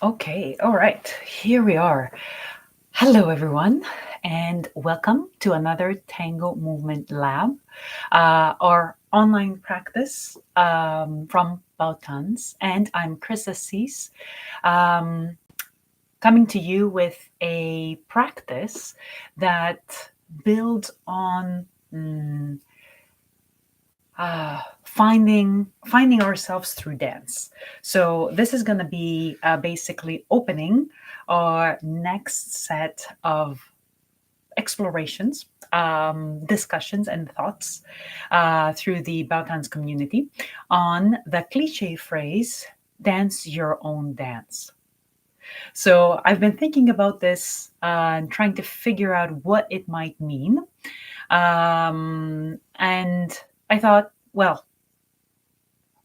Okay, all right, here we are. Hello, everyone, and welcome to another Tango Movement Lab, our online practice from Bautans. And I'm Chris Assis, um, coming to you with a practice that builds on finding ourselves through dance. So this is going to be basically opening our next set of explorations, discussions, and thoughts through the Bautans community on the cliche phrase "dance your own dance." So I've been thinking about this and trying to figure out what it might mean. And I thought, well,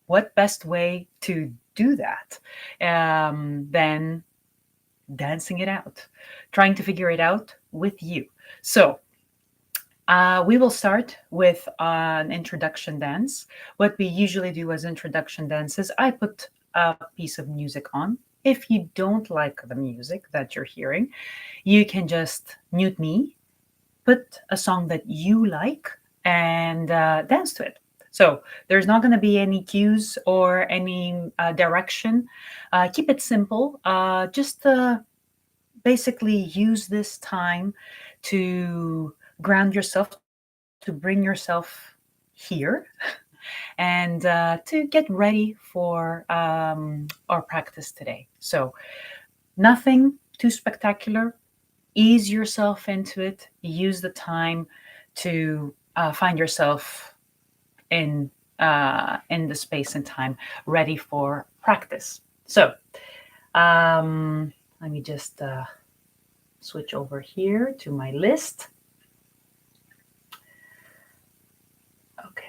what best way to do that than dancing it out, trying to figure it out with you. So, we will start with an introduction dance. What we usually do as introduction dances, I put a piece of music on. If you don't like the music that you're hearing, you can just mute me, put a song that you like, and dance to it. So there's not going to be any cues or any direction. Keep it simple. Just basically use this time to ground yourself, to bring yourself here, and to get ready for our practice today. So nothing too spectacular. Ease yourself into it. Use the time to find yourself in the space and time ready for practice. So let me just switch over here to my list. Okay.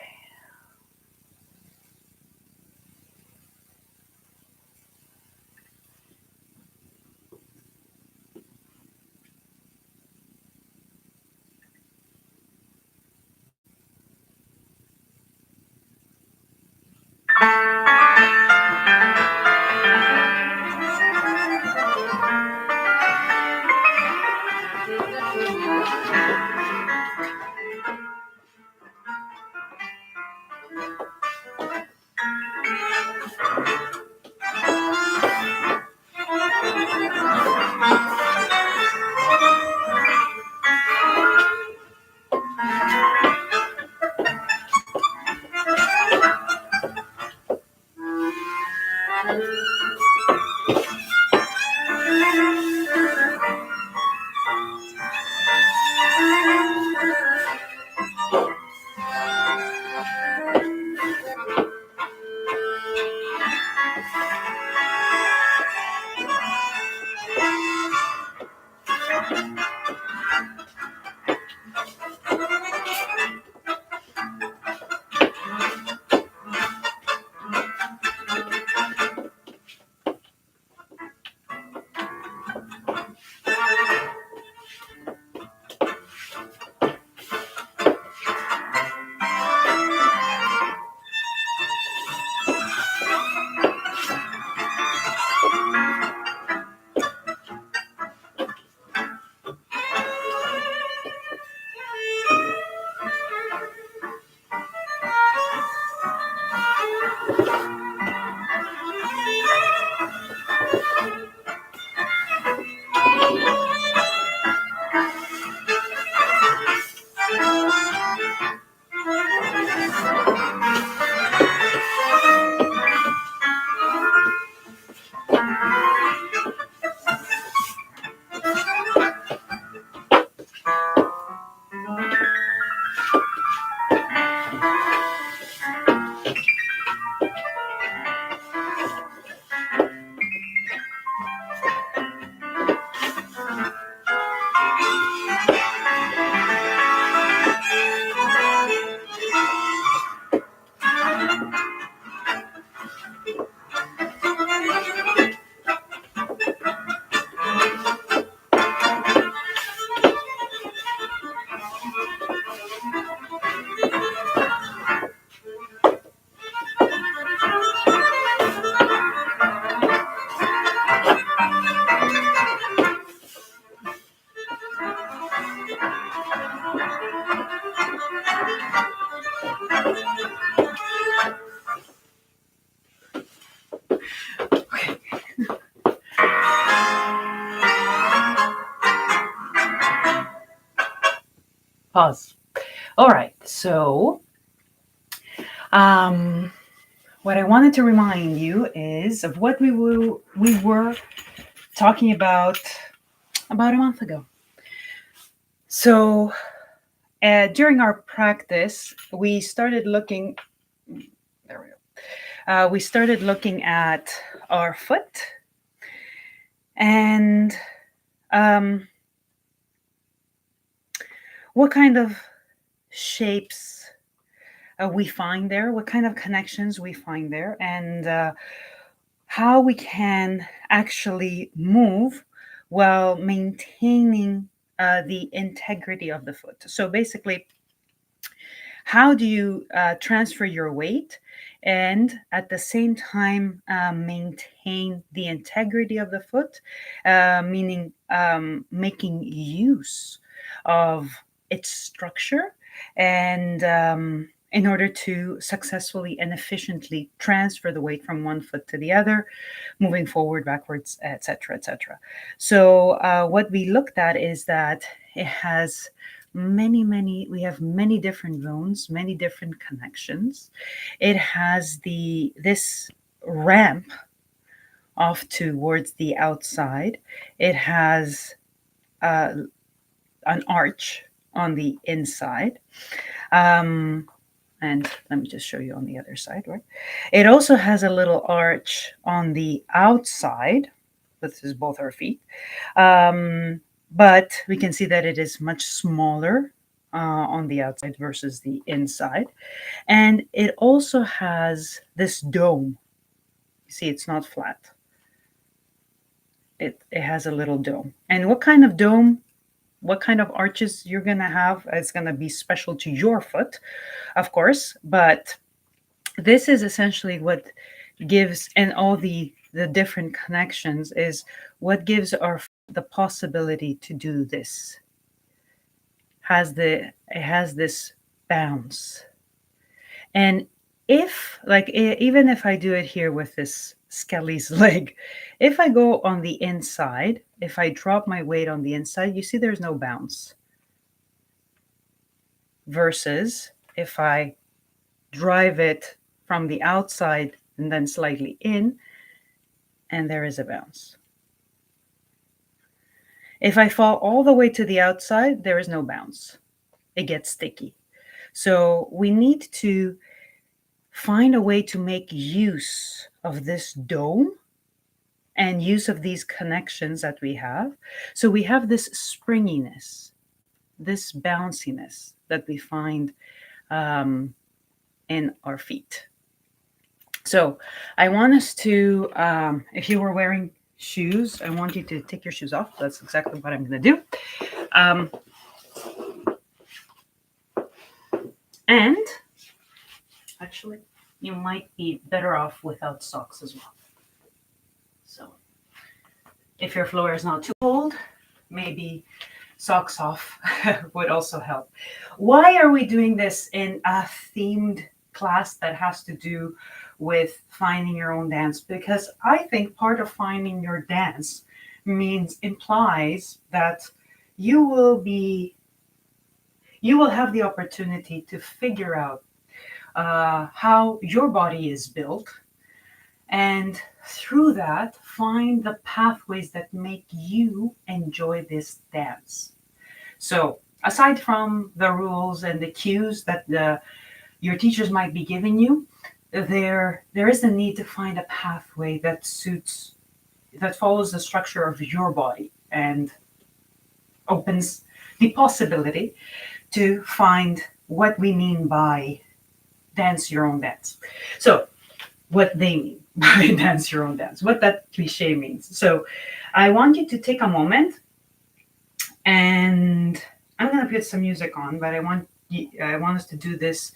Pause. All right. So, um, what I wanted to remind you is of what we were talking about a month ago. So, during our practice, we started looking. There we go. We started looking at our foot and um, what kind of shapes we find there, what kind of connections we find there, and how we can actually move while maintaining the integrity of the foot. So basically, how do you transfer your weight and at the same time maintain the integrity of the foot, meaning making use of its structure and in order to successfully and efficiently transfer the weight from one foot to the other, moving forward, backwards, etc., etc. So what we looked at is that it has we have many different zones, many different connections. It has this ramp off towards the outside. It has uh, an arch on the inside. um, and let me just show you on the other side, right? It also has a little arch on the outside. This is both our feet. um, but we can see that it is much smaller on the outside versus the inside. And it also has this dome. You see, it's not flat. It has a little dome. And what kind of dome, what kind of arches you're going to have is going to be special to your foot, of course. But this is essentially what gives, and all the different connections is what gives our the possibility to do this. It has this bounce. And if like even if I do it here with this Skelly's leg, if I go on the inside, if I drop my weight on the inside, you see there's no bounce. Versus if I drive it from the outside and then slightly in, and there is a bounce. If I fall all the way to the outside, there is no bounce. It gets sticky. So we need to find a way to make use of this dome and use of these connections that we have. So we have this springiness, this bounciness that we find in our feet. So I want us to, if you were wearing shoes, I want you to take your shoes off. That's exactly what I'm going to do. And actually, you might be better off without socks as well. So if your floor is not too cold, maybe socks off would also help. Why are we doing this in a themed class that has to do with finding your own dance? Because I think part of finding your dance implies that you will have the opportunity to figure out how your body is built, and through that find the pathways that make you enjoy this dance. So aside from the rules and the cues that your teachers might be giving you, there is a need to find a pathway that follows the structure of your body and opens the possibility to find what we mean by dance your own dance. So what they mean by dance your own dance, what that cliche means. So I want you to take a moment, and I'm going to put some music on, but I want us to do this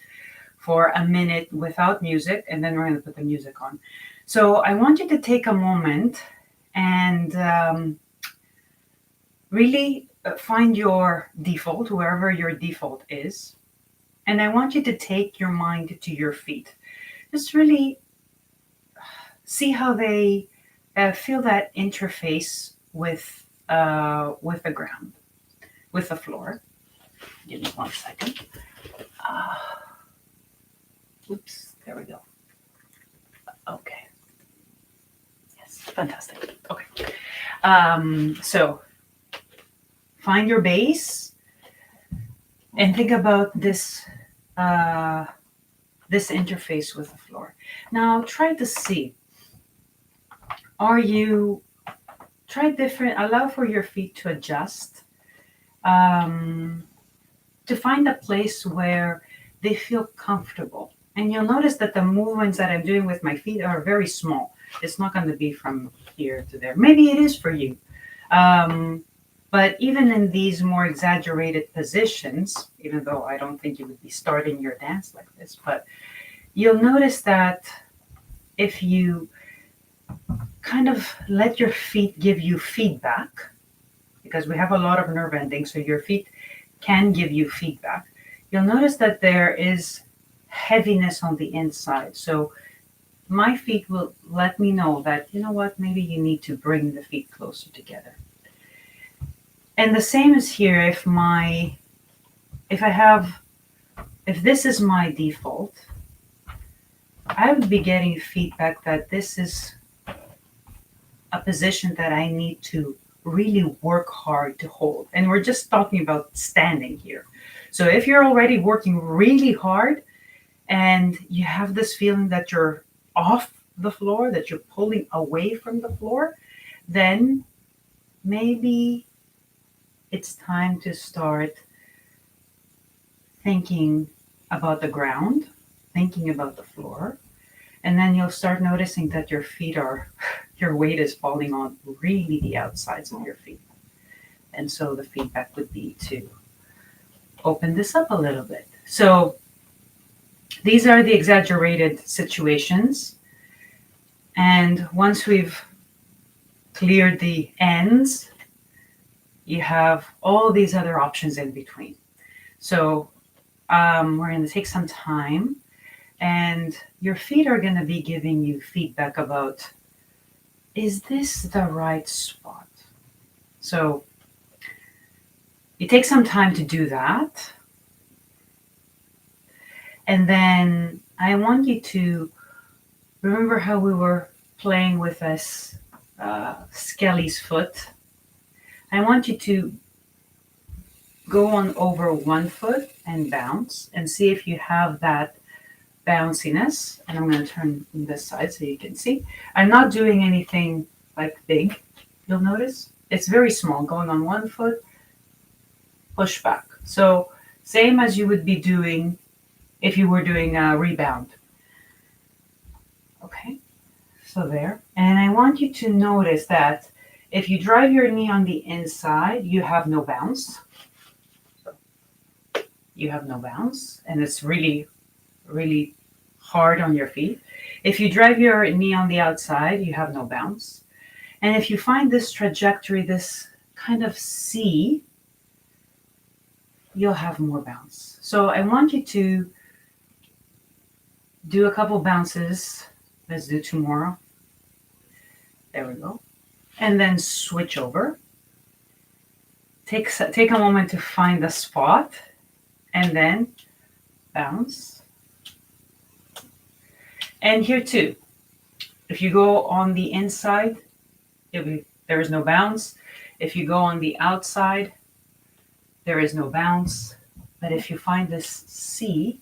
for a minute without music, and then we're going to put the music on. So I want you to take a moment and really find your default, wherever your default is. And I want you to take your mind to your feet. Just really see how they feel that interface with the ground, with the floor. Give me 1 second. Oops, there we go. Okay. Yes, fantastic. Okay. So find your base and think about this this interface with the floor. Now try to see. Are you try different? Allow for your feet to adjust. To find a place where they feel comfortable. And you'll notice that the movements that I'm doing with my feet are very small. It's not going to be from here to there. Maybe it is for you. But even in these more exaggerated positions, even though I don't think you would be starting your dance like this, but you'll notice that if you kind of let your feet give you feedback, because we have a lot of nerve endings, so your feet can give you feedback. You'll notice that there is heaviness on the inside. So my feet will let me know that, you know what, maybe you need to bring the feet closer together. And the same is here. If this is my default, I would be getting feedback that this is a position that I need to really work hard to hold. And we're just talking about standing here. So if you're already working really hard and you have this feeling that you're off the floor, that you're pulling away from the floor, then maybe it's time to start thinking about the ground, thinking about the floor, and then you'll start noticing that your weight is falling on really the outsides of your feet. And so the feedback would be to open this up a little bit. So these are the exaggerated situations. And once we've cleared the ends, you have all these other options in between. So we're going to take some time, and your feet are going to be giving you feedback about, is this the right spot? So you take some time to do that. And then I want you to remember how we were playing with this Skelly's foot. I want you to go on over one foot and bounce and see if you have that bounciness. And I'm going to turn this side so you can see. I'm not doing anything like big. You'll notice it's very small, going on one foot, push back. So same as you would be doing if you were doing a rebound. Okay, so there. And I want you to notice that if you drive your knee on the inside, you have no bounce. So you have no bounce, and it's really, really hard on your feet. If you drive your knee on the outside, you have no bounce. And if you find this trajectory, this kind of C, you'll have more bounce. So I want you to do a couple bounces. Let's do two more. There we go. And then switch over. Take a moment to find the spot, and then bounce. And here too, if you go on the inside, there is no bounce. If you go on the outside, there is no bounce. But if you find this C,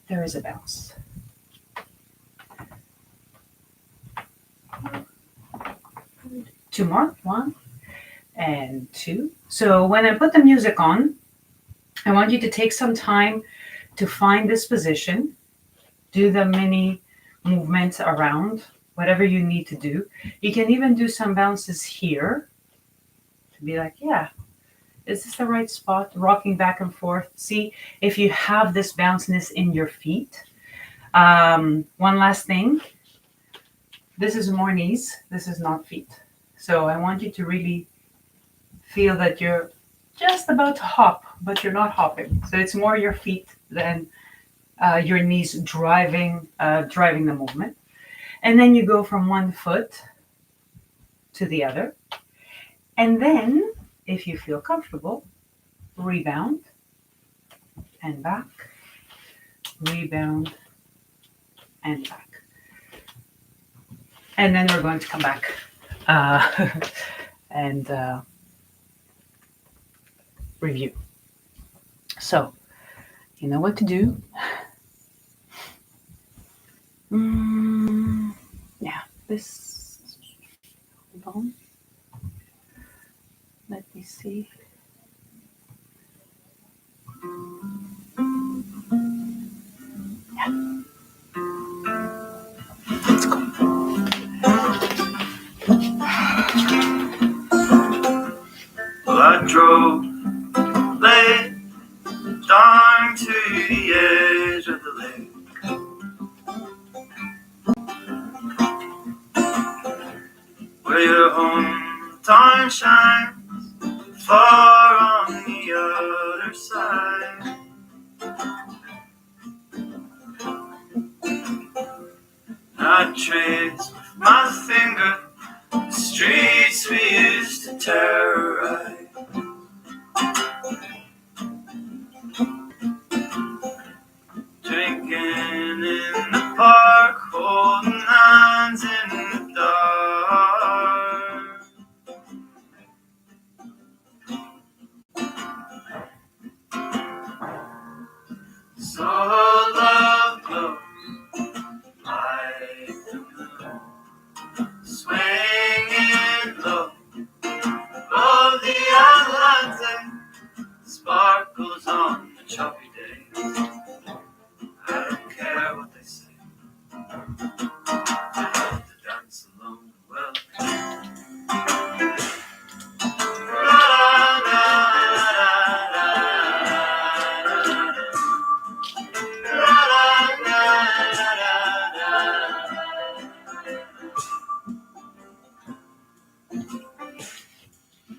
there is a bounce. Two more, 1 and 2. So when I put the music on, I want you to take some time to find this position, do the mini movements around, whatever you need to do. You can even do some bounces here to be like, yeah, is this the right spot? Rocking back and forth. See if you have this bounciness in your feet. One last thing. This is more knees. This is not feet. So I want you to really feel that you're just about to hop, but you're not hopping. So it's more your feet than your knees driving the movement. And then you go from one foot to the other. And then, if you feel comfortable, rebound and back, rebound and back. And then we're going to come back and review. So, you know what to do. Yeah, this, hold on. Let me see. Yeah. Let's go. Well, I drove late, darn to the edge of the lake. Where your hometown shines far on the other side. I trace with my finger the streets we used to terrorize. Drinking in the park, holding hands in the dark. So love glows like the moon, swinging low above the Atlantic, sparkles on the choppy days. I don't care what they say, I have to dance alone. Well,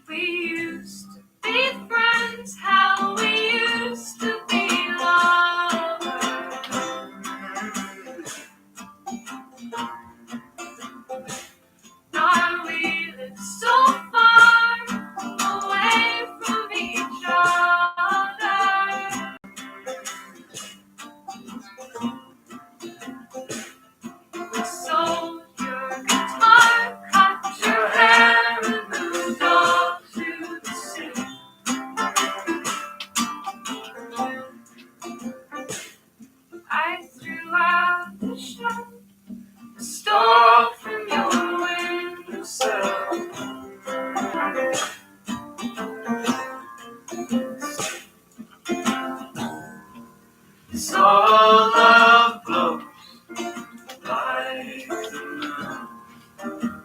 we used to be friends, how we used to be lovers. Now we live so far away from each other. Sold your guitar, cut your hair, and moved off to the city. I threw out the shop, stole from your windowsill. So love blows like the moon,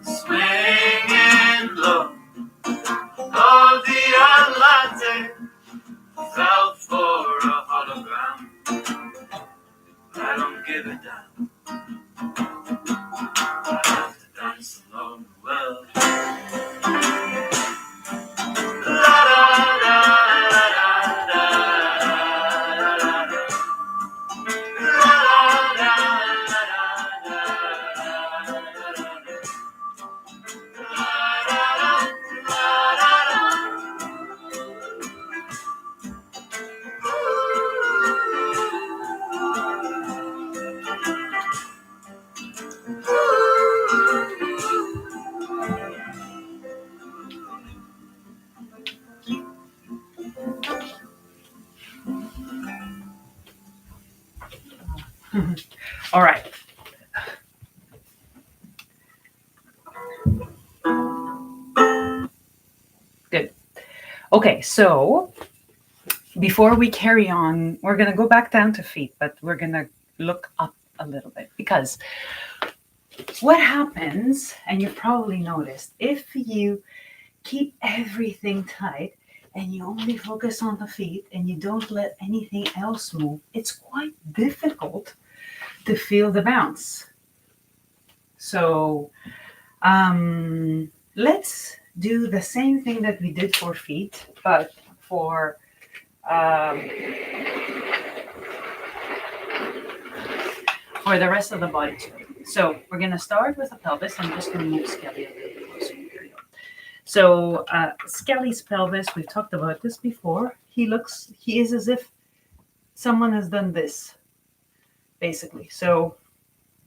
swinging low of the Atlantic, fell for a hologram. I don't give a damn, I have to dance alone. Well, la la la la la la la. All right. Good. Okay, so before we carry on, we're going to go back down to feet, but we're going to look up a little bit, because what happens, and you've probably noticed, if you keep everything tight and you only focus on the feet and you don't let anything else move, it's quite difficult to feel the bounce. So let's do the same thing that we did for feet, but for the rest of the body too. So we're going to start with the pelvis. I'm just going to move Skelly a little bit closer. Here we go. So Skelly's pelvis, we've talked about this before. He is as if someone has done this basically. So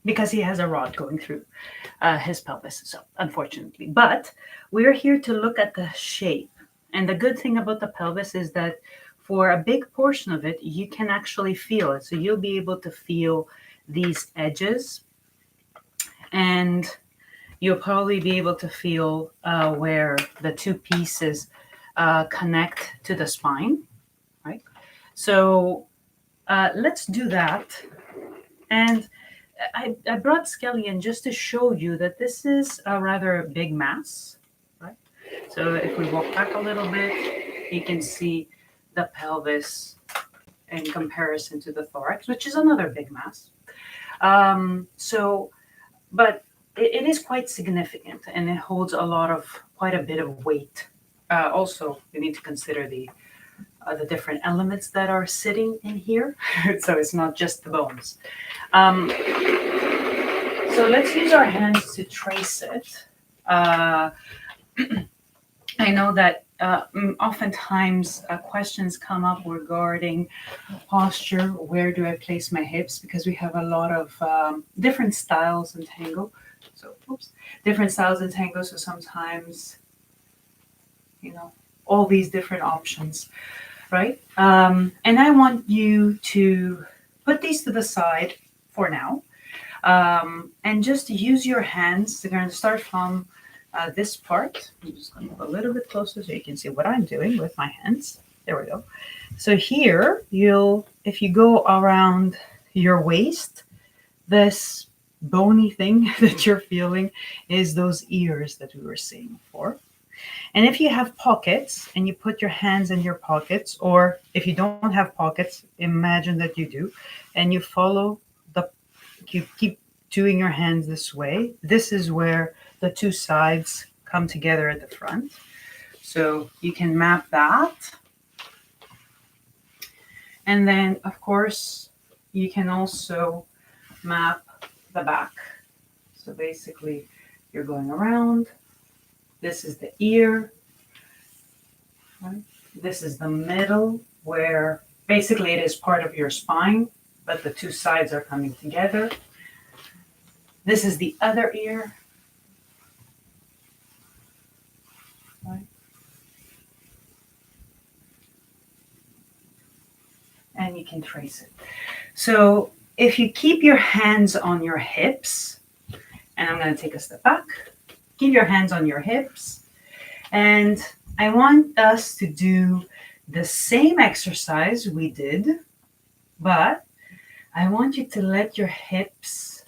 because he has a rod going through his pelvis, so unfortunately. But we're here to look at the shape. And the good thing about the pelvis is that for a big portion of it, you can actually feel it. So you'll be able to feel these edges, and you'll probably be able to feel where the two pieces connect to the spine, right? So let's do that. And I brought Scallion just to show you that this is a rather big mass, right? So if we walk back a little bit, you can see the pelvis in comparison to the thorax, which is another big mass. But it is quite significant, and it holds quite a bit of weight. Also, you need to consider the different elements that are sitting in here. So it's not just the bones. Um, so let's use our hands to trace it. I know that oftentimes questions come up regarding posture. Where do I place my hips? Because we have a lot of different styles in tango. So, different styles in tango. So sometimes, all these different options, right? And I want you to put these to the side for now, and just use your hands. They're going to start from this part. I'm just going to move a little bit closer so you can see what I'm doing with my hands. There we go. So here, if you go around your waist, this bony thing that you're feeling is those ears that we were seeing before. And if you have pockets and you put your hands in your pockets, or if you don't have pockets, imagine that you do, and you keep doing your hands this way. This is where the two sides come together at the front. So you can map that. And then, of course, you can also map the back. So basically, you're going around. This is the ear. Right? This is the middle, where basically it is part of your spine, but the two sides are coming together. This is the other ear. Right? And you can trace it. So if you keep your hands on your hips, and I'm going to take a step back, keep your hands on your hips, and I want us to do the same exercise we did, but I want you to let your hips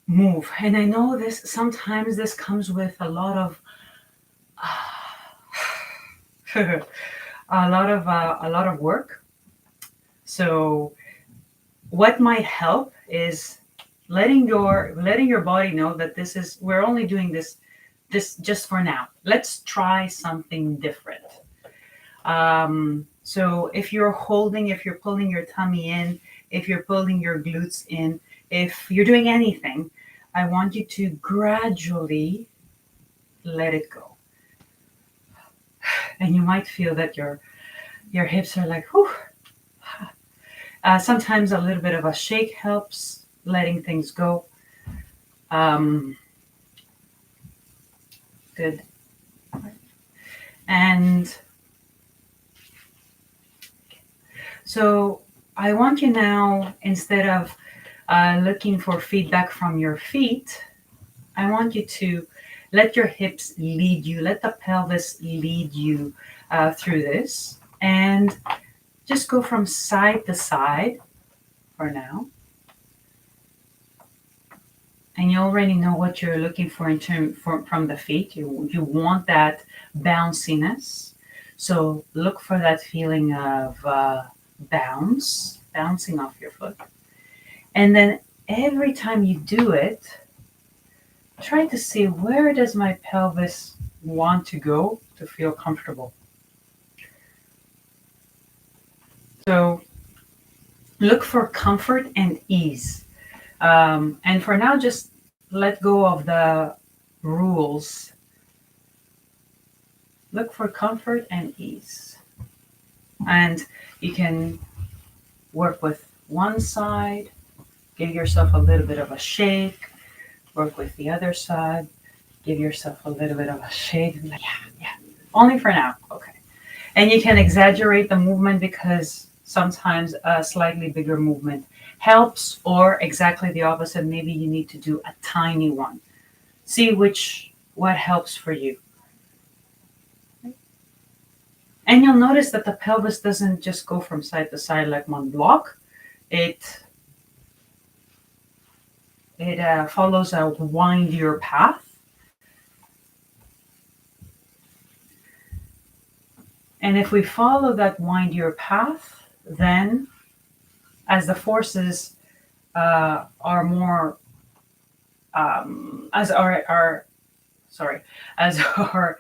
move. And I know sometimes this comes with a lot of a lot of work. So what might help is letting your body know that we're only doing this just for now. Let's try something different. So if you're pulling your tummy in, if you're pulling your glutes in, if you're doing anything, I want you to gradually let it go. And you might feel that your hips are like, whew. Sometimes a little bit of a shake helps, letting things go. Good. And so I want you now, instead of looking for feedback from your feet, I want you to let your hips lead you, let the pelvis lead you through this, and just go from side to side for now. And you already know what you're looking for from the feet. You want that bounciness. So look for that feeling of bouncing off your foot. And then every time you do it, try to see, where does my pelvis want to go to feel comfortable. So look for comfort and ease. And for now, just let go of the rules. Look for comfort and ease. And you can Work with one side, give yourself a little bit of a shake, work with the other side, give yourself a little bit of a shake. Yeah, yeah. Only for now. Okay. And you can exaggerate the movement because sometimes a slightly bigger movement helps, or exactly the opposite. Maybe you need to do a tiny one. See what helps for you. And you'll notice that the pelvis doesn't just go from side to side like one block. It it follows a windier path. And if we follow that windier path, then as the forces are more as our sorry as our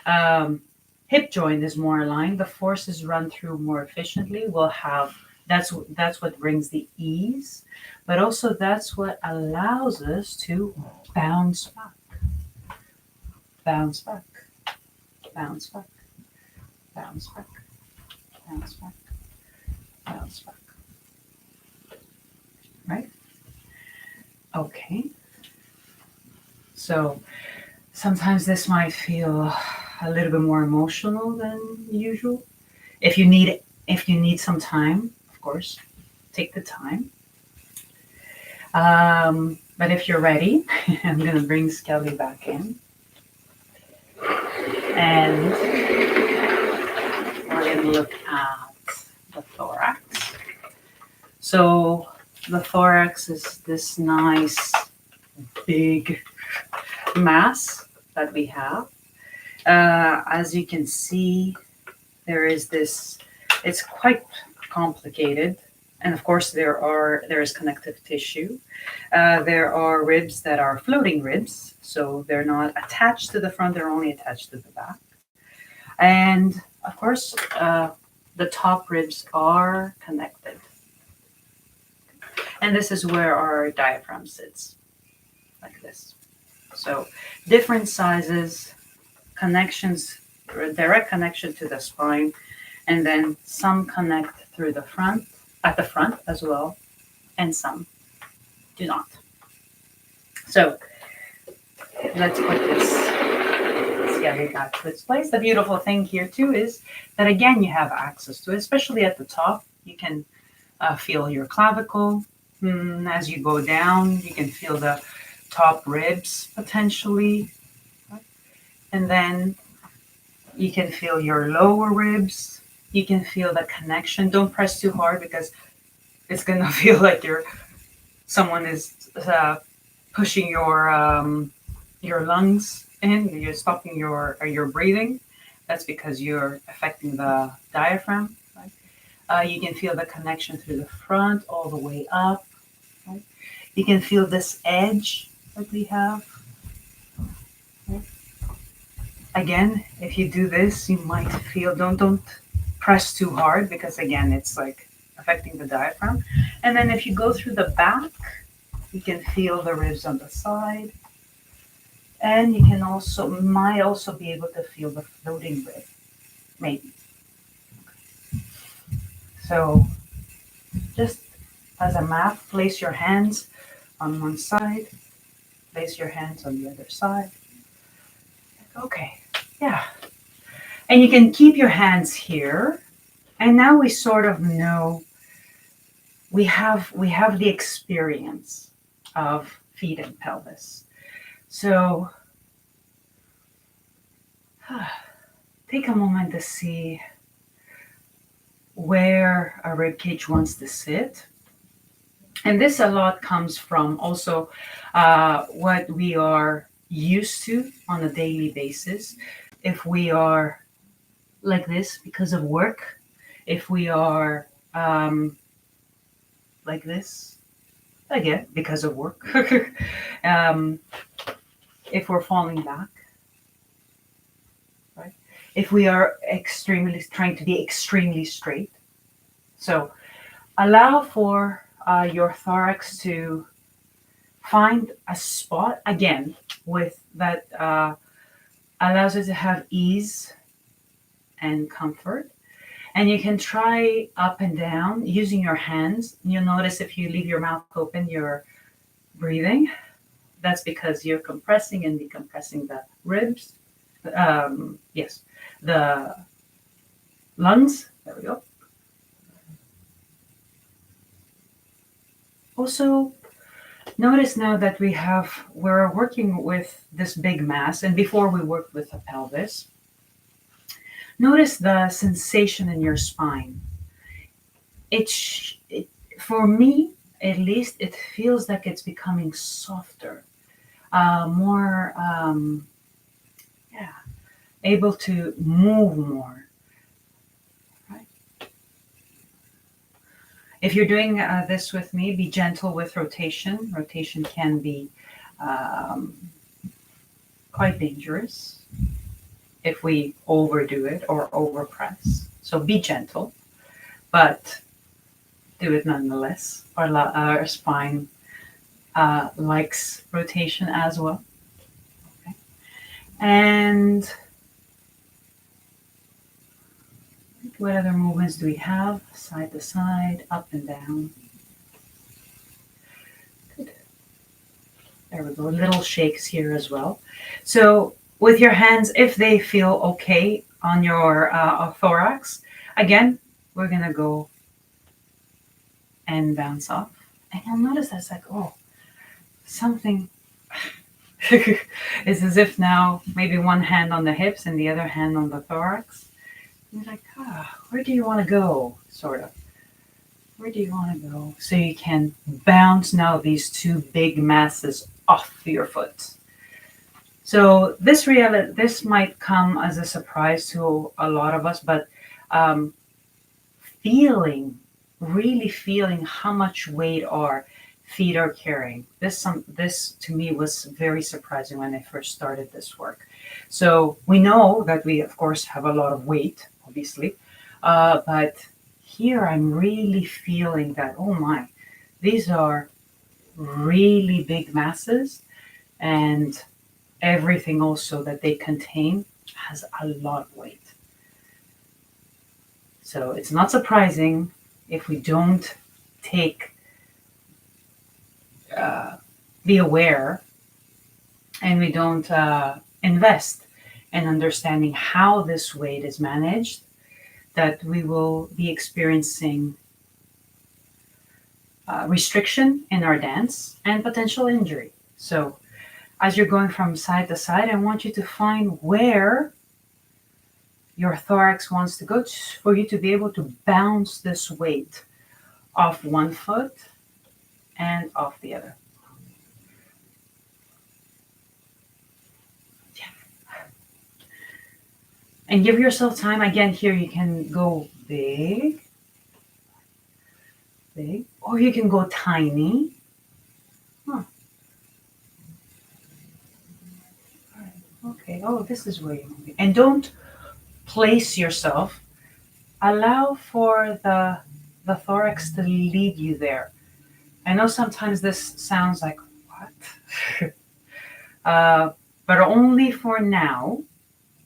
um, hip joint is more aligned, the forces run through more efficiently. We'll have that's what brings the ease, but also that's what allows us to bounce back, bounce back, bounce back, bounce back, bounce back, bounce back. Right? Okay. So sometimes this might feel a little bit more emotional than usual. If you need some time, of course, take the time. But if you're ready, I'm gonna bring Skelly back in, and we're gonna look at the thorax. So the thorax is this nice big mass that we have. As you can see, there is this. It's quite complicated, and of course there is connective tissue. There are ribs that are floating ribs, so they're not attached to the front; they're only attached to the back. And of course, the top ribs are connected, and this is where our diaphragm sits, like this. So different sizes, connections, direct connection to the spine, and then some connect through the front, at the front as well, and some do not. So let's put this together back to its place. The beautiful thing here too is that again you have access to it, especially at the top. You can feel your clavicle. As you go down, you can feel the top ribs potentially, and then you can feel your lower ribs. You can feel the connection. Don't press too hard because it's gonna feel like someone is pushing your lungs in. You're stopping your breathing. That's because you're affecting the diaphragm. Right? You can feel the connection through the front all the way up. Right? You can feel this edge that we have. Right? Again, if you do this, you might feel don't press too hard because again, it's like affecting the diaphragm. And then if you go through the back, you can feel the ribs on the side, and you can might also be able to feel the floating rib, maybe. So just as a map, place your hands on one side, place your hands on the other side. Okay, yeah. And you can keep your hands here. And now we sort of know we have the experience of feet and pelvis. So take a moment to see where a rib cage wants to sit. And this a lot comes from also what we are used to on a daily basis. If we are like this because of work, if we are like this, again, because of work, um, if we're falling back, right? If we are extremely trying to be extremely straight. So allow for your thorax to find a spot again with that allows it to have ease and comfort. And you can try up and down using your hands. You'll notice if you leave your mouth open, you're breathing. That's because you're compressing and decompressing the ribs. Yes, the lungs. There we go. Also, notice now that we're working with this big mass, and before we worked with the pelvis, notice the sensation in your spine. It, for me, at least, it feels like it's becoming softer, more, yeah, able to move more. Right? If you're doing this with me, be gentle with rotation. Rotation can be um, quite dangerous if we overdo it or overpress. So be gentle, but do it nonetheless. Our spine likes rotation as well. Okay. And what other movements do we have? Side to side, up and down. Good. There we go. Little shakes here as well. So with your hands, if they feel okay on your thorax, again, we're going to go and bounce off. And you'll notice that's like, oh, something. It's as if now maybe one hand on the hips and the other hand on the thorax. You're like, where do you want to go? Sort of. Where do you want to go? So you can bounce now these two big masses off your foot. So this might come as a surprise to a lot of us, but um, really feeling how much weight our feet are carrying. This to me was very surprising when I first started this work. So we know that we of course have a lot of weight, obviously, but here I'm really feeling that, oh my, these are really big masses, and everything also that they contain has a lot of weight. So it's not surprising if we don't be aware, and we don't invest in understanding how this weight is managed, that we will be experiencing restriction in our dance and potential injury. So as you're going from side to side, I want you to find where your thorax wants to go for you to be able to bounce this weight off one foot and off the other. Yeah. And give yourself time. Again, here you can go big, or you can go tiny. Huh. Okay. Oh, this is where you want to be. And don't place yourself. Allow for the thorax to lead you there. I know sometimes this sounds like, what? But only for now.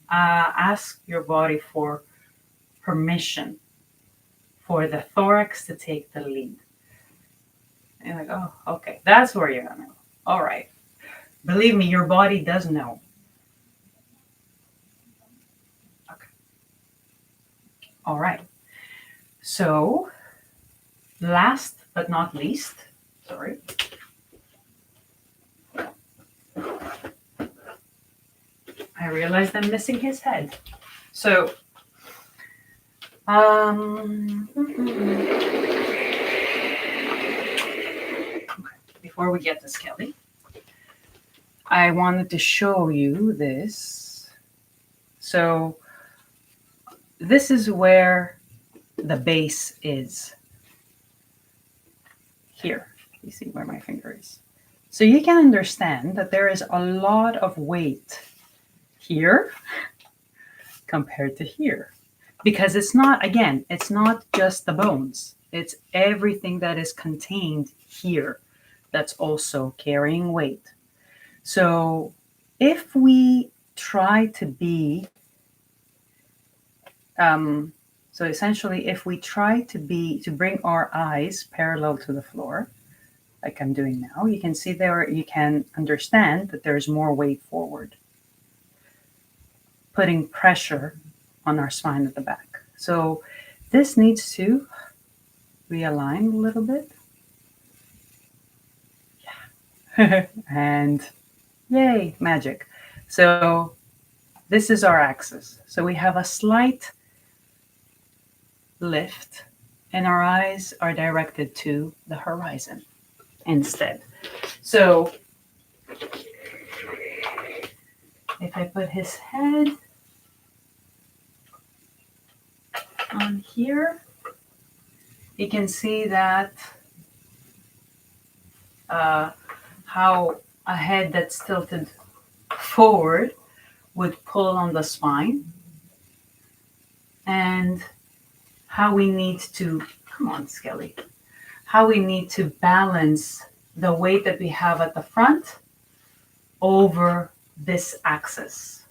Ask your body for permission for the thorax to take the lead. And you're like, oh, okay, that's where you're gonna go. All right. Believe me, your body does know. Okay. All right. So, last but not least, sorry. I realized I'm missing his head. So, before we get to Kelly, I wanted to show you this. So, this is where the base is. Here, you see where my finger is. So you can understand that there is a lot of weight here compared to here. Because it's not, again, it's not just the bones. It's everything that is contained here that's also carrying weight. So if we try to be So essentially, if we try to bring our eyes parallel to the floor, like I'm doing now, you can see there, you can understand that there's more weight forward, putting pressure on our spine at the back. So this needs to realign a little bit. Yeah. And yay, magic. So this is our axis. So we have a slight lift, and our eyes are directed to the horizon instead. So if I put his head on here, you can see that how a head that's tilted forward would pull on the spine, and how we need to, come on, Skelly, how we need to balance the weight that we have at the front over this axis.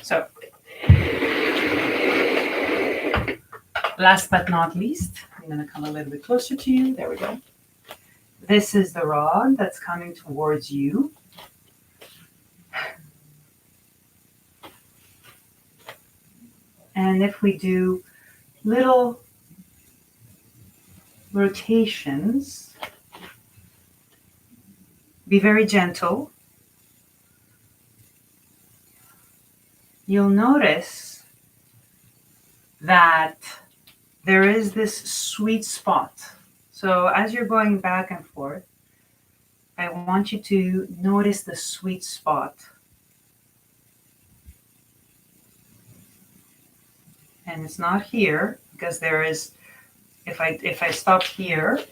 So, last but not least, I'm going to come a little bit closer to you. There we go. This is the rod that's coming towards you. And if we do little rotations, be very gentle. You'll notice that there is this sweet spot. So as you're going back and forth, I want you to notice the sweet spot. And it's not here, because there is, if I stop here,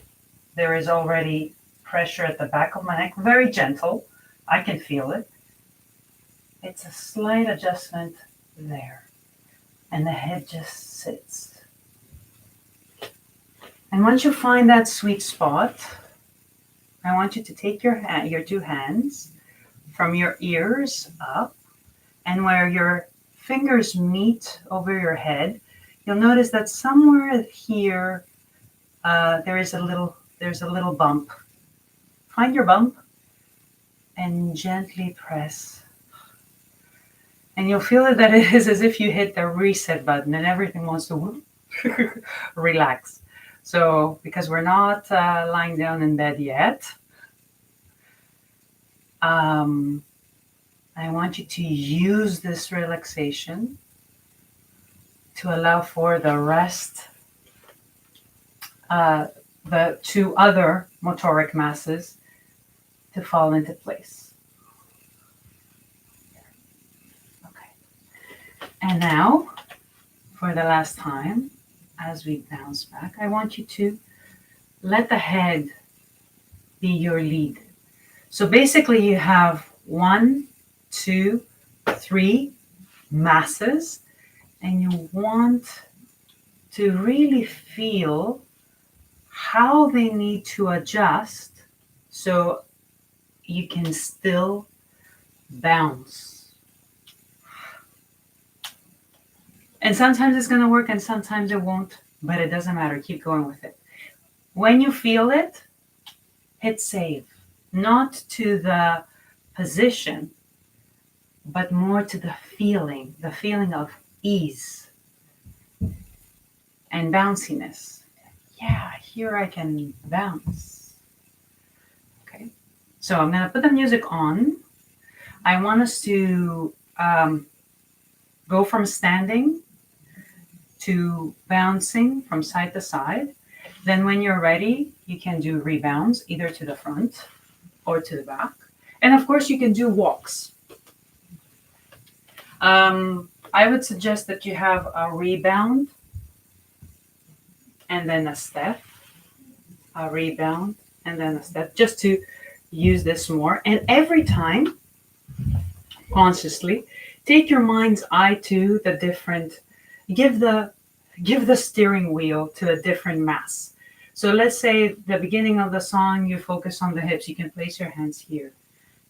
there is already pressure at the back of my neck, very gentle. I can feel it. It's a slight adjustment there. And the head just sits. And once you find that sweet spot, I want you to take your two hands from your ears up, and where your fingers meet over your head, you'll notice that somewhere here there's a little bump. Find your bump and gently press. And you'll feel that it is as if you hit the reset button and everything wants to relax. So, because we're not lying down in bed yet, I want you to use this relaxation to allow for the rest, the two other motoric masses to fall into place. Okay. And now, for the last time, as we bounce back, I want you to let the head be your lead. So basically you have 1, 2, 3 masses, and you want to really feel how they need to adjust so you can still bounce. And sometimes it's going to work and sometimes it won't, but it doesn't matter. Keep going with it. When you feel it, hit save. Not to the position, but more to the feeling of ease and bounciness. Yeah, here I can bounce. Okay, so I'm going to put the music on. I want us to go from standing to bouncing from side to side. Then when you're ready, you can do rebounds, either to the front or to the back. And of course, you can do walks. I would suggest that you have a rebound and then a step, a rebound and then a step, just to use this more. And every time, consciously, take your mind's eye to the different, give the steering wheel to a different mass. So let's say the beginning of the song, you focus on the hips. You can place your hands here.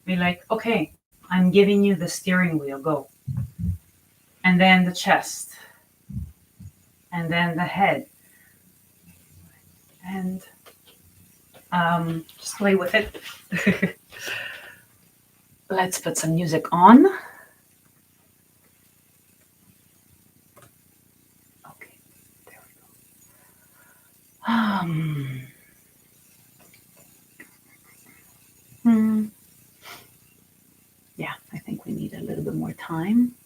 Be like, okay, I'm giving you the steering wheel, go. And then the chest. and then the head, and just play with it. Let's put some music on. Okay, there we go. Hmm, yeah, I think we need a little bit more time.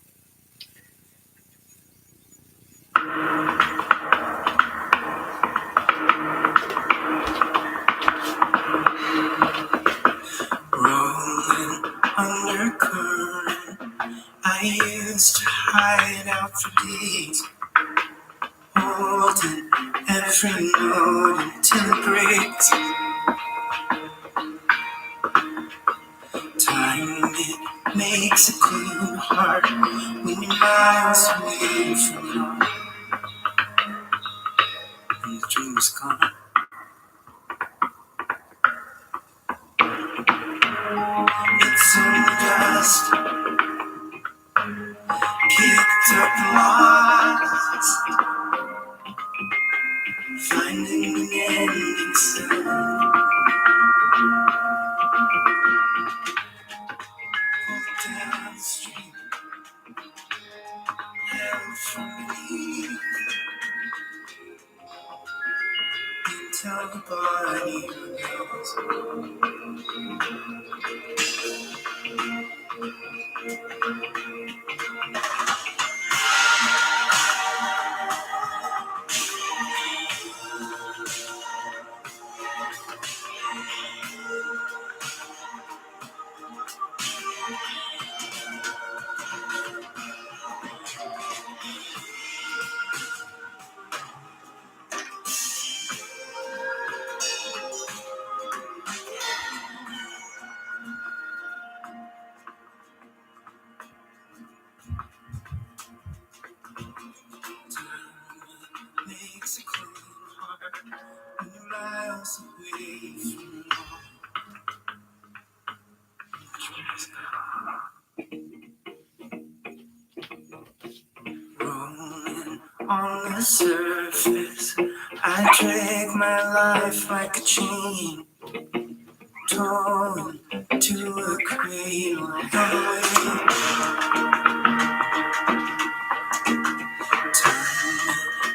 Rolling undercurrent, I used to hide out for days, holding every note until it breaks. Time it makes a clean heart when you're miles away from home and the dream is gone. It's only dust, picked up lost, finding an ending soon. Walk down the street, held from me, until the body remains. Time makes a clean heart when you're miles away from home. The dream is gone. Rolling on the surface, I drag my life like a chain, torn to a cradle away. Time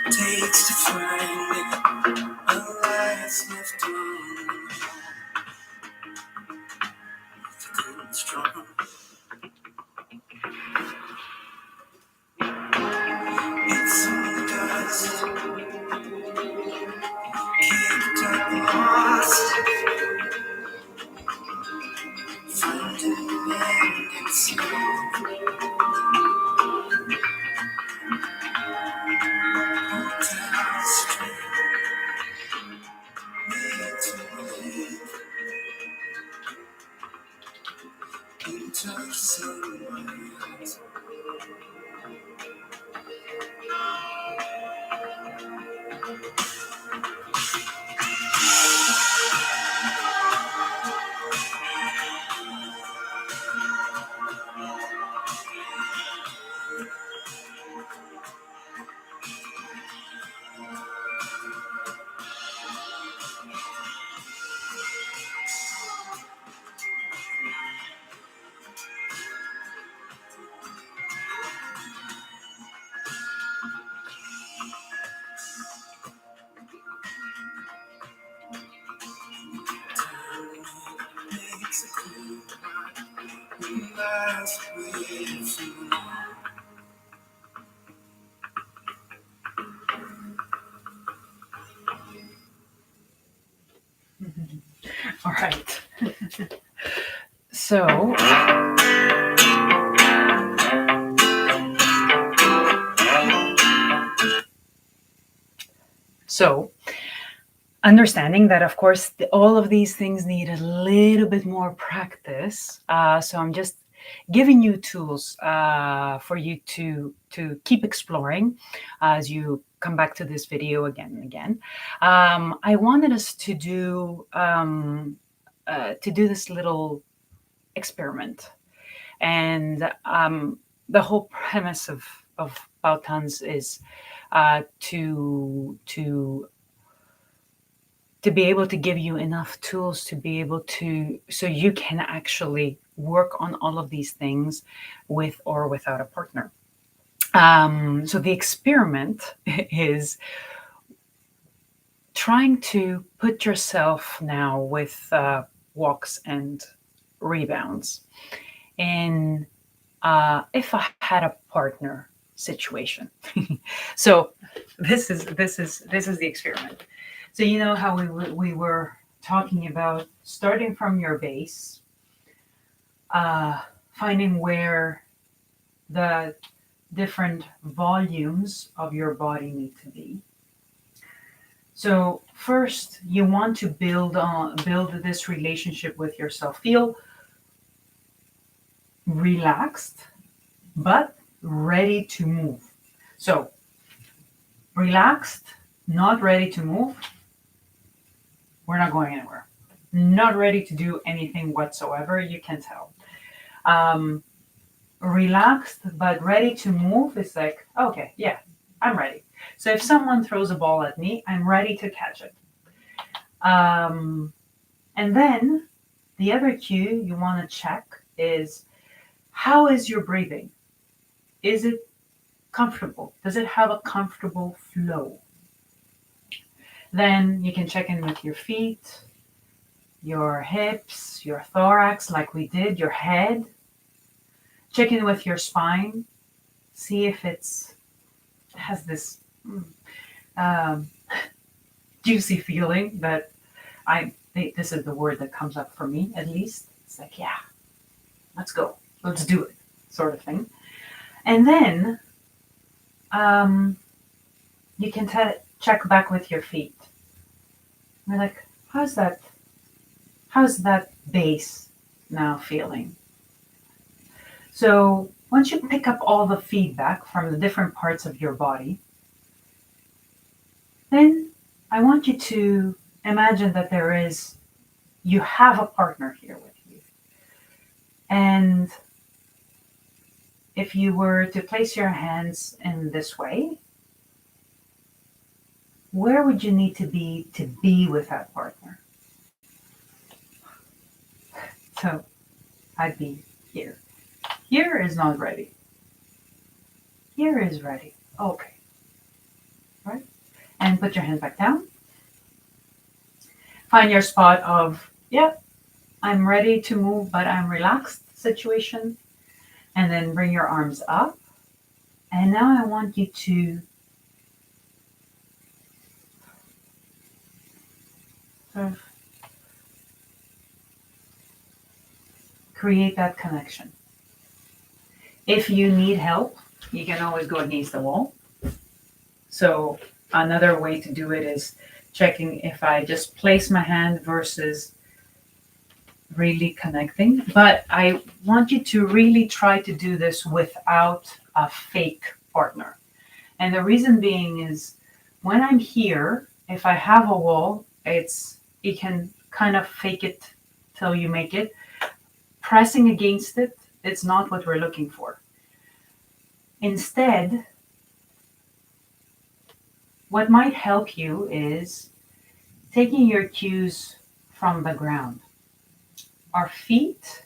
it takes to find it, a life's left on good and strong. It's only dust, kicked up lost, finding an ending soon. Down the street, made to live into someone else. Makes a cool heart when miles away from home. All right. So, so understanding that, of course, all of these things need a little bit more practice. So I'm just giving you tools for you to keep exploring as you come back to this video again and again. I wanted us to do this little experiment, and the whole premise of Baotans is to be able to give you enough tools to be able to so you can actually work on all of these things with or without a partner. So the experiment is trying to put yourself now with walks and rebounds in if I had a partner situation. So this is the experiment. So you know how we were talking about starting from your base, finding where the different volumes of your body need to be. So first, you want to build this relationship with yourself. Feel relaxed, but ready to move. So relaxed, not ready to move. We're not going anywhere. Not ready to do anything whatsoever. You can tell. Um, Relaxed but ready to move is like, okay, yeah, I'm ready. So if someone throws a ball at me, I'm ready to catch it. Um, and then the other cue you want to check is, how is your breathing? Is it comfortable? Does it have a comfortable flow? Then you can check in with your feet, your hips, your thorax, like we did, your head. Check in with your spine. See if has this um, juicy feeling that I think this is the word that comes up for me, at least. It's like, yeah, let's go, let's do it, sort of thing. And then um, you can check back with your feet. You're like, how's that? How's that base now feeling? So once you pick up all the feedback from the different parts of your body, then I want you to imagine that you have a partner here with you. And if you were to place your hands in this way, where would you need to be with that partner? So I'd be here. Here is not ready. Here is ready. Okay. Right? And put your hands back down. Find your spot of, yeah, I'm ready to move, but I'm relaxed situation. And then bring your arms up. And now I want you to sort of create that connection. If you need help, you can always go against the wall. So another way to do it is checking if I just place my hand versus really connecting. But I want you to really try to do this without a fake partner. And the reason being is when I'm here, if I have a wall, you can kind of fake it till you make it. Pressing against it, it's not what we're looking for. Instead, what might help you is taking your cues from the ground. Our feet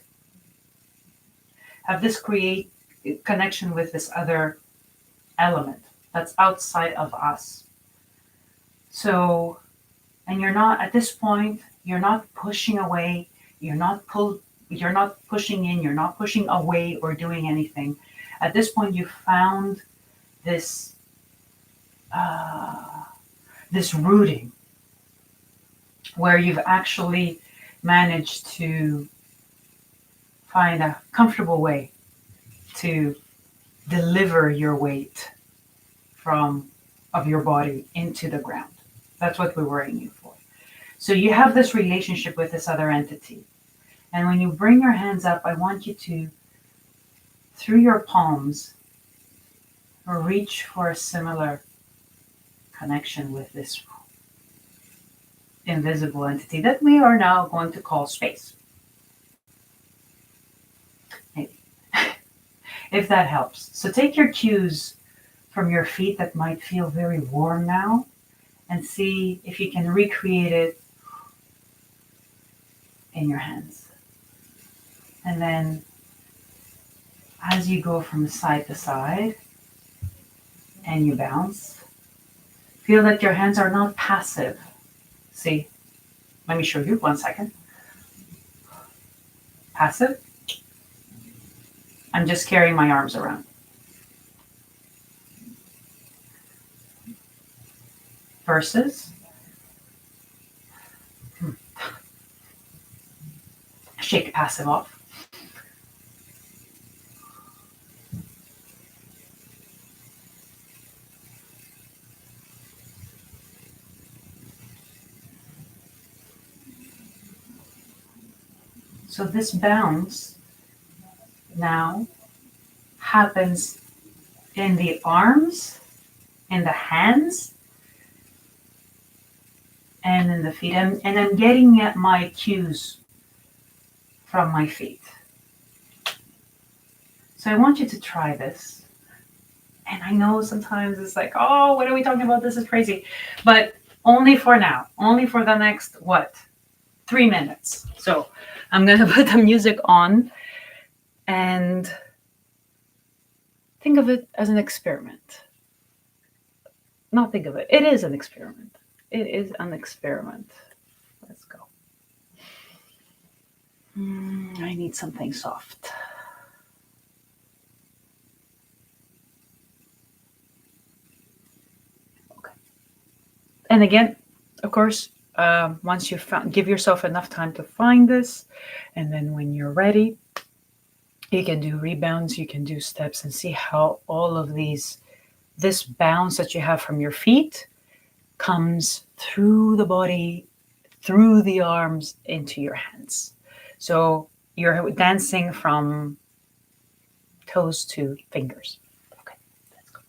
have this create connection with this other element that's outside of us. So, and you're not at this point, you're not pushing away, you're not pushing in, you're not pushing away or doing anything. At this point, you found this this rooting where you've actually managed to find a comfortable way to deliver your weight from of your body into the ground. That's what we were aiming for. So you have this relationship with this other entity. And when you bring your hands up, I want you to, through your palms, reach for a similar connection with this invisible entity that we are now going to call space. Maybe. if that helps. So take your cues from your feet that might feel very warm now and see if you can recreate it in your hands. And then as you go from side to side and you bounce, feel that your hands are not passive. See, let me show you 1 second. Passive. I'm just carrying my arms around. Versus shake passive off. So this bounce now happens in the arms, in the hands, and in the feet. And I'm getting at my cues from my feet. So I want you to try this. And I know sometimes it's like, oh, what are we talking about? This is crazy. But only for now, only for the next, what, 3 minutes. So I'm going to put the music on and think of it as an experiment. Not think of it. It is an experiment. It is an experiment. Let's go. I need something soft. Okay. And again, of course, once you've found, give yourself enough time to find this, and then when you're ready, you can do rebounds, you can do steps, and see how all of this bounce that you have from your feet comes through the body, through the arms, into your hands. So you're dancing from toes to fingers. Okay, let's go.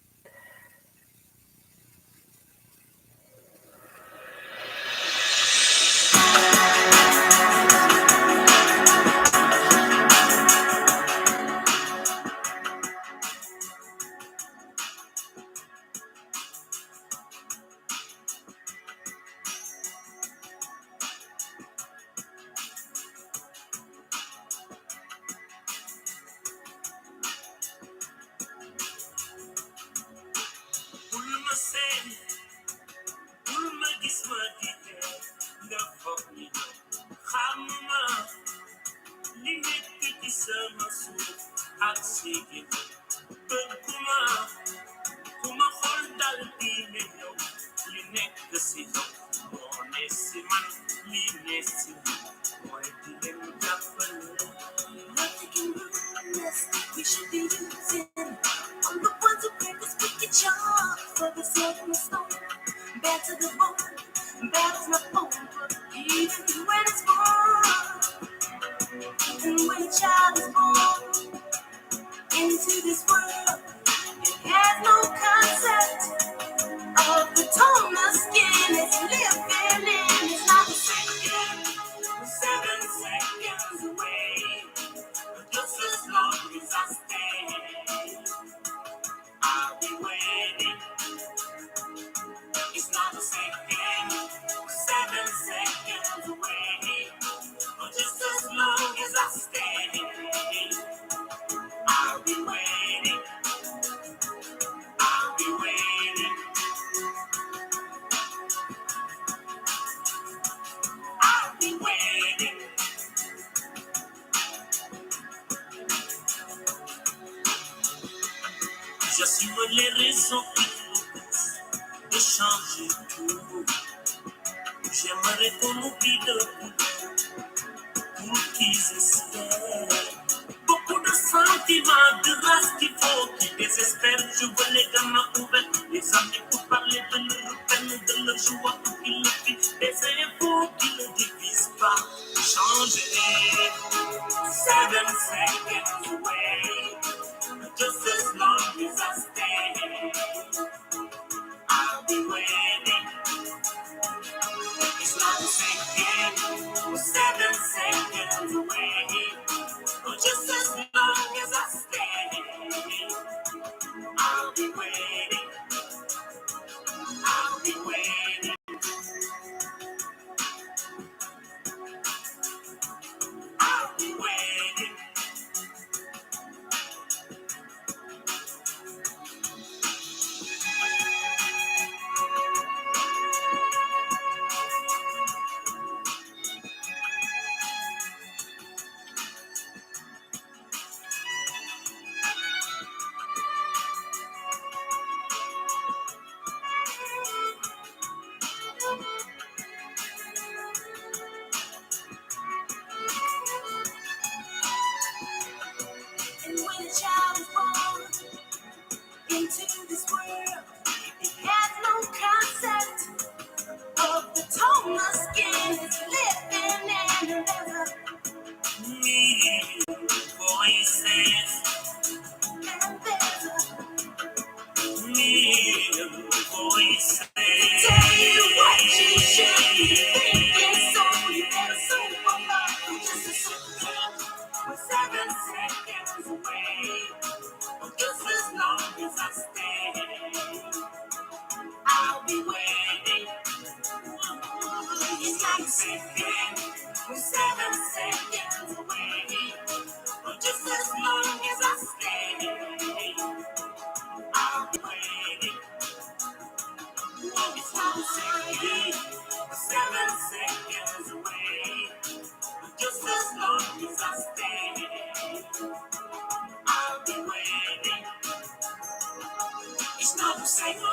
We should be using on the ones who make us wicked sharp for the set in the stone. Bad to the bone, bad as my bone, but even when it's born, and when a child is born into this world, it has no concept of the tone of skin it's living in. It's not a second, 7 seconds away. Just as long as I stay, I'll be waiting. It's not a second, 7 seconds away. But just as long as I stay, I'll be waiting. I'll be waiting. I'll be waiting. J'assume les raisons qui nous poussent de changer tout. J'aimerais qu'on oublie le boulot pour qu'ils espèrent. Beaucoup de sentiments, de race qu'il faut qu'ils désespèrent. Je veux les gamins ouverts, les amis pour parler de leur peine, de leur joie pour qu'ils le vivent. Des infos qui ne divisent pas. Changer. 7 seconds away. Just as long as I stay, I'll be waiting. It's not a second, 7 seconds away. Just as long as I stay, a child is born into this world, it has no concept of the tone of skin is living and there's a million voices and there's a million voices. Tell you what you should be thinking, so you better sober up. Just a second, we're 7 seconds away. Just as long as I stay, I'll be waiting. It's like a second, we're 7 seconds away. Just as long as I stay, I'll be waiting. It's like a second, we're 7 seconds away. Just as long as I stay, I'll be waiting. It's not the same way.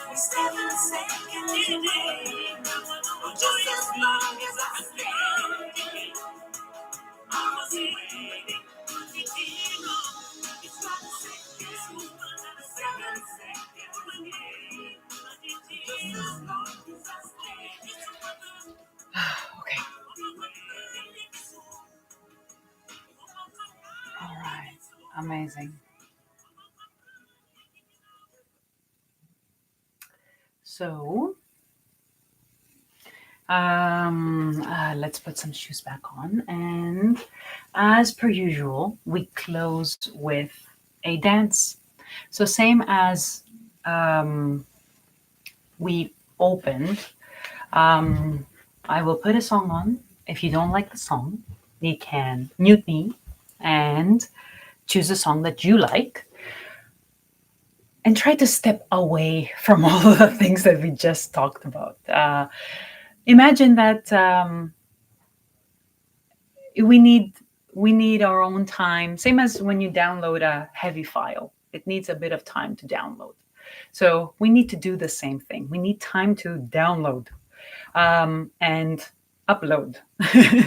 We're 7 seconds away. Just as long as I stay, I'll be waiting. It's not the same. 7 seconds away. Just as long as I stay. Okay. All right. Amazing. So, let's put some shoes back on. And as per usual, we close with a dance. So, same as we opened, I will put a song on. If you don't like the song, you can mute me and choose a song that you like. And try to step away from all of the things that we just talked about. Imagine that we need our own time. Same as when you download a heavy file, it needs a bit of time to download. So we need to do the same thing. We need time to download and upload.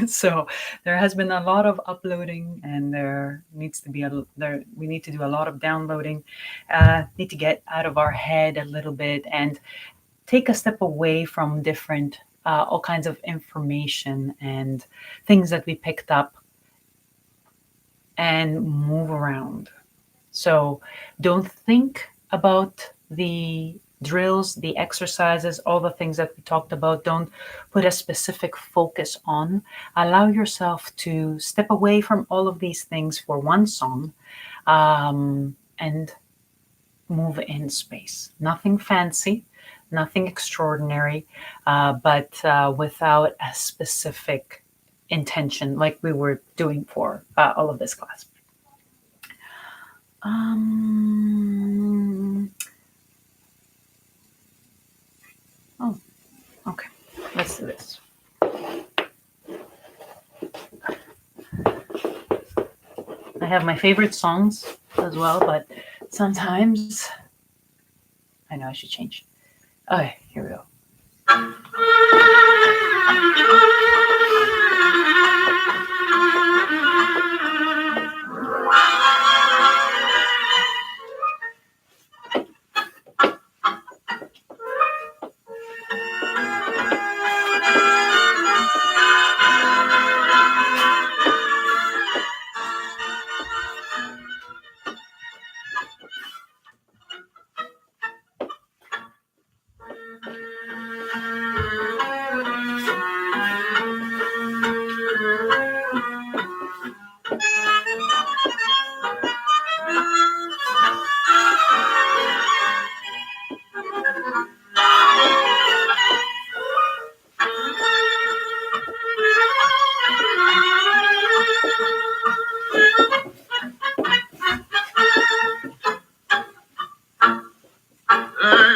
So there has been a lot of uploading, and there needs to be we need to do a lot of downloading. Need to get out of our head a little bit and take a step away from different all kinds of information and things that we picked up and move around. So don't think about the drills, the exercises, all the things that we talked about. Don't put a specific focus on. Allow yourself to step away from all of these things for one song and move in space. Nothing fancy, nothing extraordinary, but without a specific intention like we were doing for all of this class. Oh, okay. Let's do this. I have my favorite songs as well, but sometimes I know I should change. Okay, here we go.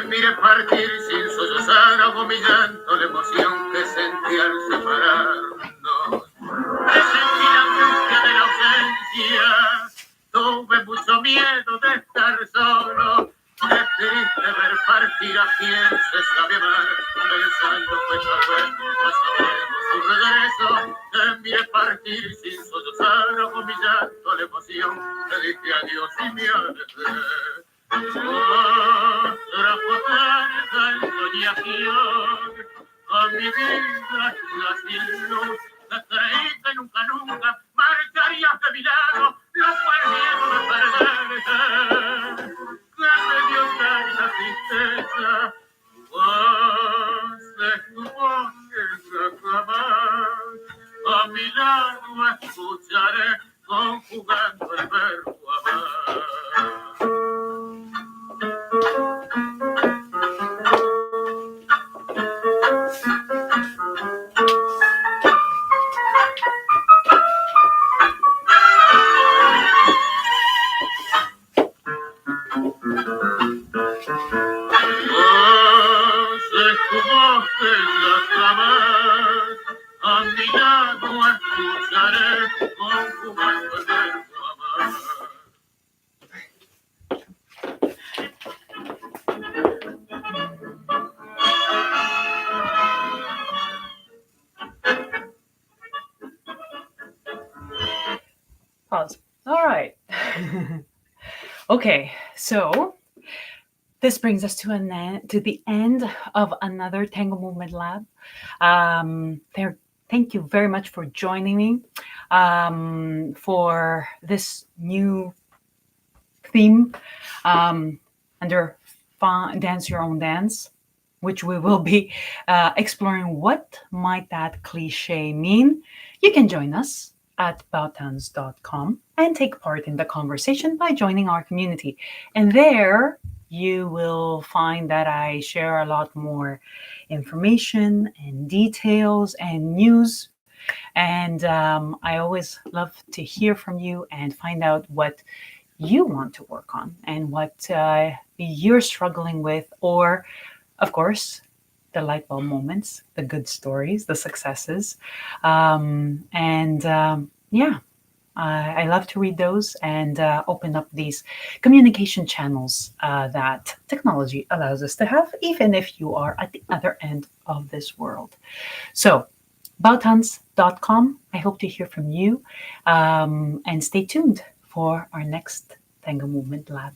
Mire partir sin sollozar, hago mi llanto, la emoción que sentí al separarnos. Sentí la angustia de la ausencia, tuve mucho miedo de estar solo. Es triste ver partir a quien se sabe amar, pensando que tal vez nunca sabremos su regreso. Mire partir sin sollozar, hago mi llanto, la emoción que dije adiós y me alejé. Otra fuerza en soñación, a mi vida la sin luz, te creí que nunca, nunca marcharías de mi lado, no fue el miedo de perderte, que me dio tanta tristeza, pues de tu voz que jamás a mi lado escucharé conjugando el verbo amar. Es tu voz que ya jamás a mi lado escucharé conjugando el verbo amar. Pause. All right. Okay, so this brings us to the end of another Tango Movement Lab. Thank you very much for joining me for this new theme under Dance Your Own Dance, which we will be exploring what might that cliche mean. You can join us at bowtowns.com and take part in the conversation by joining our community. And there you will find that I share a lot more information and details and news. And I always love to hear from you and find out what you want to work on and what you're struggling with, or, of course, the light bulb moments, the good stories, the successes. Yeah, I love to read those and open up these communication channels that technology allows us to have, even if you are at the other end of this world. So, bowtowns.com. I hope to hear from you and stay tuned for our next Tango Movement Lab.